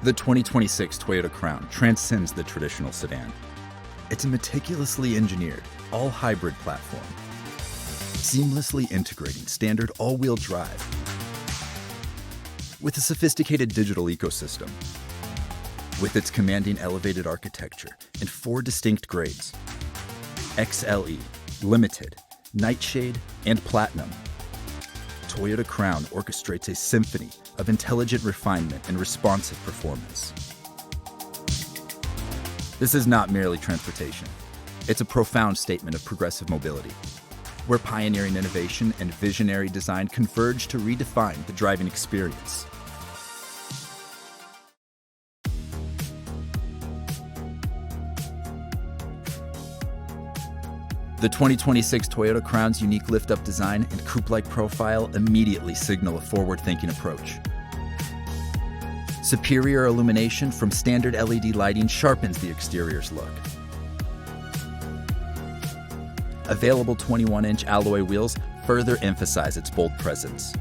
The 2026 Toyota Crown transcends the traditional sedan. It's a meticulously engineered, all-hybrid platform, seamlessly integrating standard all-wheel drive with a sophisticated digital ecosystem. With its commanding elevated architecture and 4 distinct grades, XLE, Limited, Nightshade, and Platinum, Toyota Crown orchestrates a symphony of intelligent refinement and responsive performance. This is not merely transportation. It's a profound statement of progressive mobility, where pioneering innovation and visionary design converge to redefine the driving experience. The 2026 Toyota Crown's unique lift-up design and coupe-like profile immediately signal a forward-thinking approach. Superior illumination from standard LED lighting sharpens the exterior's look. Available 21-inch alloy wheels further emphasize its bold presence.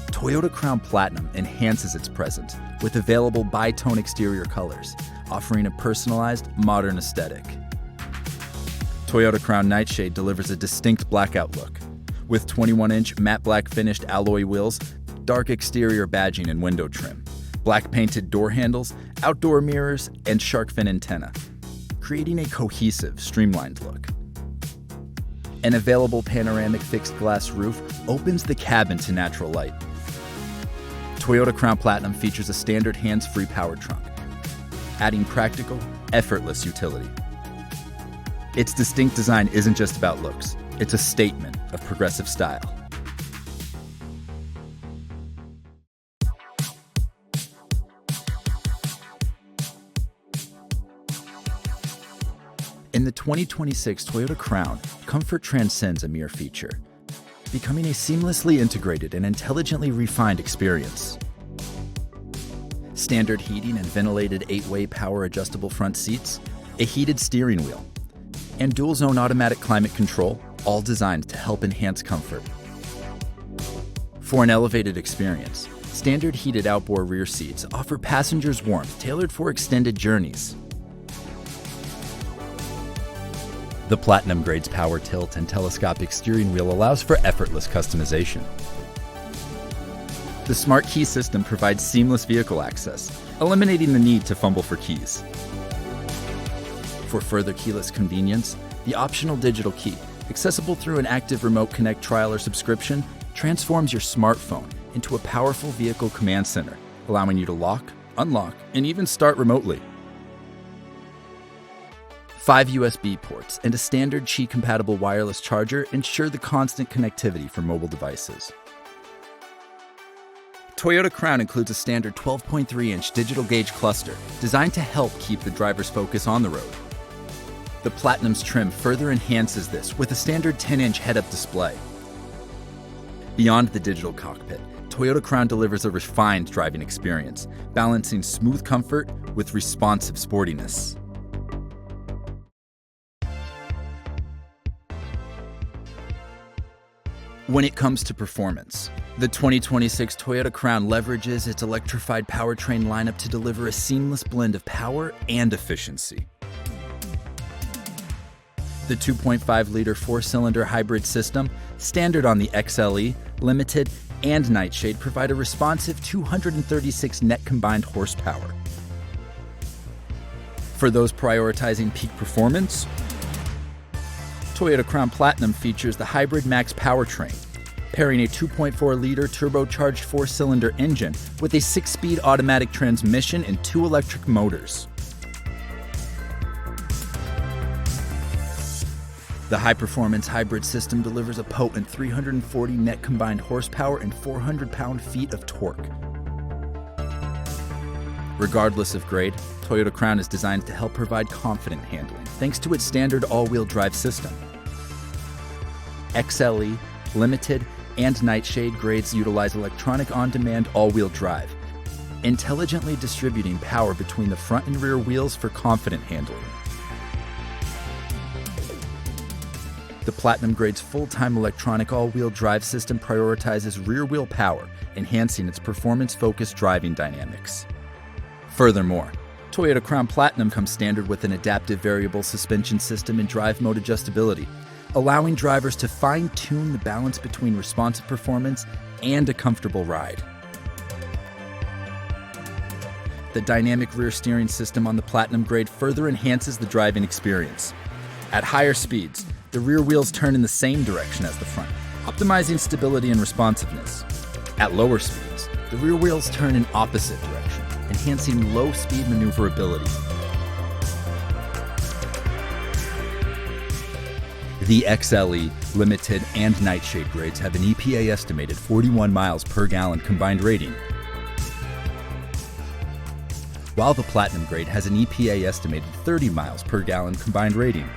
Toyota Crown Platinum enhances its presence with available bi-tone exterior colors, offering a personalized, modern aesthetic. Toyota Crown Nightshade delivers a distinct blackout look, with 21-inch matte black finished alloy wheels, dark exterior badging and window trim, black painted door handles, outdoor mirrors, and shark fin antenna, creating a cohesive, streamlined look. An available panoramic fixed glass roof opens the cabin to natural light. Toyota Crown Platinum features a standard hands-free power trunk, adding practical, effortless utility. Its distinct design isn't just about looks, it's a statement of progressive style. In the 2026 Toyota Crown, comfort transcends a mere feature, becoming a seamlessly integrated and intelligently refined experience. Standard heating and ventilated 8-way power adjustable front seats, a heated steering wheel, and dual-zone automatic climate control, all designed to help enhance comfort. For an elevated experience, standard heated outboard rear seats offer passengers warmth tailored for extended journeys. The Platinum Grade's power tilt and telescopic steering wheel allows for effortless customization. The Smart Key system provides seamless vehicle access, eliminating the need to fumble for keys. For further keyless convenience, the optional digital key, accessible through an active Remote Connect trial or subscription, transforms your smartphone into a powerful vehicle command center, allowing you to lock, unlock, and even start remotely. 5 USB ports and a standard Qi-compatible wireless charger ensure the constant connectivity for mobile devices. Toyota Crown includes a standard 12.3-inch digital gauge cluster designed to help keep the driver's focus on the road. The Platinum's trim further enhances this with a standard 10-inch head-up display. Beyond the digital cockpit, Toyota Crown delivers a refined driving experience, balancing smooth comfort with responsive sportiness. When it comes to performance, the 2026 Toyota Crown leverages its electrified powertrain lineup to deliver a seamless blend of power and efficiency. The 2.5-liter 4-cylinder hybrid system, standard on the XLE, Limited, and Nightshade, provide a responsive 236 net combined horsepower. For those prioritizing peak performance, Toyota Crown Platinum features the Hybrid Max powertrain, pairing a 2.4-liter turbocharged 4-cylinder engine with a 6-speed automatic transmission and 2 electric motors. The high-performance hybrid system delivers a potent 340 net combined horsepower and 400 pound-feet of torque. Regardless of grade, Toyota Crown is designed to help provide confident handling thanks to its standard all-wheel drive system. XLE, Limited, and Nightshade grades utilize electronic on-demand all-wheel drive, intelligently distributing power between the front and rear wheels for confident handling. The Platinum Grade's full-time electronic all-wheel drive system prioritizes rear-wheel power, enhancing its performance-focused driving dynamics. Furthermore, Toyota Crown Platinum comes standard with an adaptive variable suspension system and drive mode adjustability, allowing drivers to fine-tune the balance between responsive performance and a comfortable ride. The dynamic rear steering system on the Platinum grade further enhances the driving experience. At higher speeds, the rear wheels turn in the same direction as the front, optimizing stability and responsiveness. At lower speeds, the rear wheels turn in opposite direction, enhancing low-speed maneuverability. The XLE, Limited, and Nightshade grades have an EPA estimated 41 miles per gallon combined rating, while the Platinum grade has an EPA estimated 30 miles per gallon combined rating.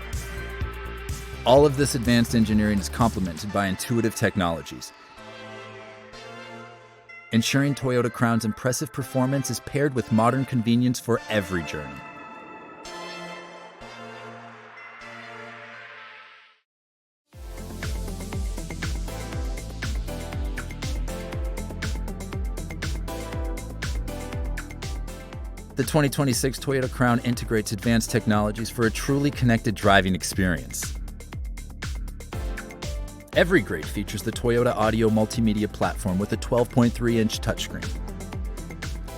All of this advanced engineering is complemented by intuitive technologies, ensuring Toyota Crown's impressive performance is paired with modern convenience for every journey. The 2026 Toyota Crown integrates advanced technologies for a truly connected driving experience. Every grade features the Toyota Audio Multimedia platform with a 12.3-inch touchscreen.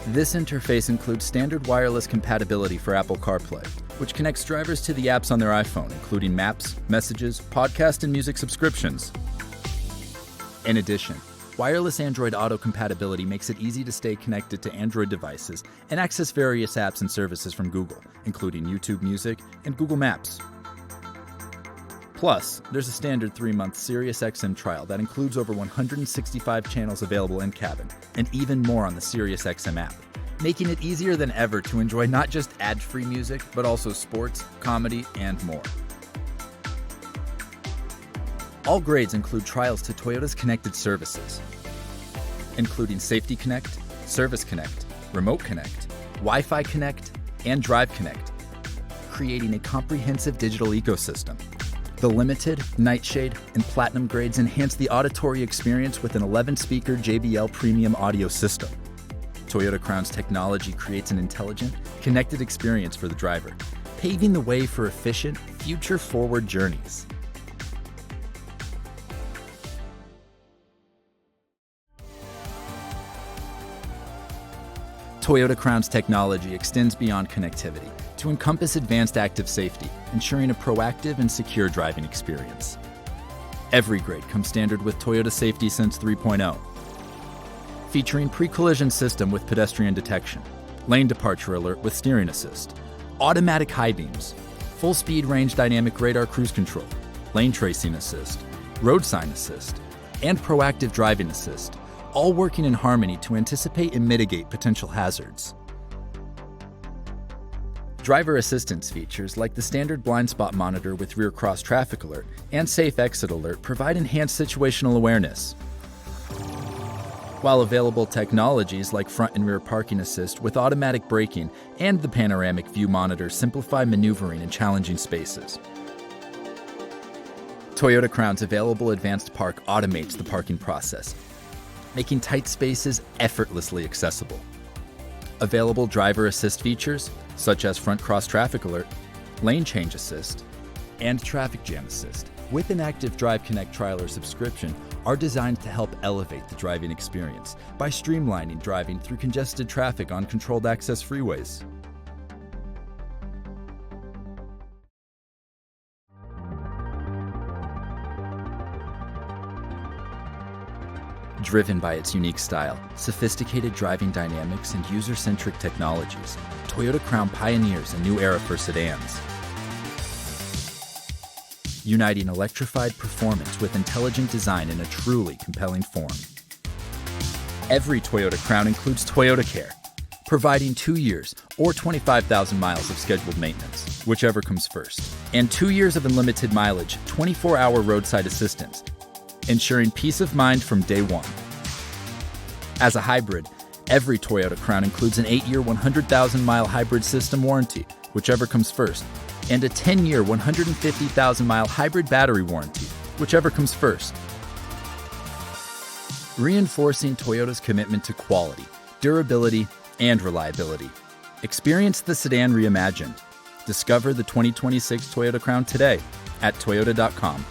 This interface includes standard wireless compatibility for Apple CarPlay, which connects drivers to the apps on their iPhone, including Maps, Messages, Podcast, and Music subscriptions. In addition, wireless Android Auto compatibility makes it easy to stay connected to Android devices and access various apps and services from Google, including YouTube Music and Google Maps. Plus, there's a standard 3-month SiriusXM trial that includes over 165 channels available in-cabin, and even more on the SiriusXM app, making it easier than ever to enjoy not just ad-free music, but also sports, comedy, and more. All grades include trials to Toyota's connected services, including Safety Connect, Service Connect, Remote Connect, Wi-Fi Connect, and Drive Connect, creating a comprehensive digital ecosystem. The Limited, Nightshade, and Platinum grades enhance the auditory experience with an 11-speaker JBL premium audio system. Toyota Crown's technology creates an intelligent, connected experience for the driver, paving the way for efficient, future-forward journeys. Toyota Crown's technology extends beyond connectivity to encompass advanced active safety, ensuring a proactive and secure driving experience. Every grade comes standard with Toyota Safety Sense 3.0, featuring pre-collision system with pedestrian detection, lane departure alert with steering assist, automatic high beams, full speed range dynamic radar cruise control, lane tracing assist, road sign assist, and proactive driving assist, all working in harmony to anticipate and mitigate potential hazards. Driver assistance features like the standard blind spot monitor with rear cross traffic alert and safe exit alert provide enhanced situational awareness, while available technologies like front and rear parking assist with automatic braking and the panoramic view monitor simplify maneuvering in challenging spaces. Toyota Crown's available advanced park automates the parking process, making tight spaces effortlessly accessible. Available driver assist features, such as front cross traffic alert, lane change assist, and traffic jam assist, with an active Drive Connect trial or subscription, are designed to help elevate the driving experience by streamlining driving through congested traffic on controlled access freeways. Driven by its unique style, sophisticated driving dynamics, and user-centric technologies, Toyota Crown pioneers a new era for sedans, uniting electrified performance with intelligent design in a truly compelling form. Every Toyota Crown includes Toyota Care, providing 2 years or 25,000 miles of scheduled maintenance, whichever comes first, and 2 years of unlimited mileage, 24-hour roadside assistance, ensuring peace of mind from day one. As a hybrid, every Toyota Crown includes an 8-year, 100,000-mile hybrid system warranty, whichever comes first, and a 10-year, 150,000-mile hybrid battery warranty, whichever comes first. Reinforcing Toyota's commitment to quality, durability, and reliability. Experience the sedan reimagined. Discover the 2026 Toyota Crown today at toyota.com.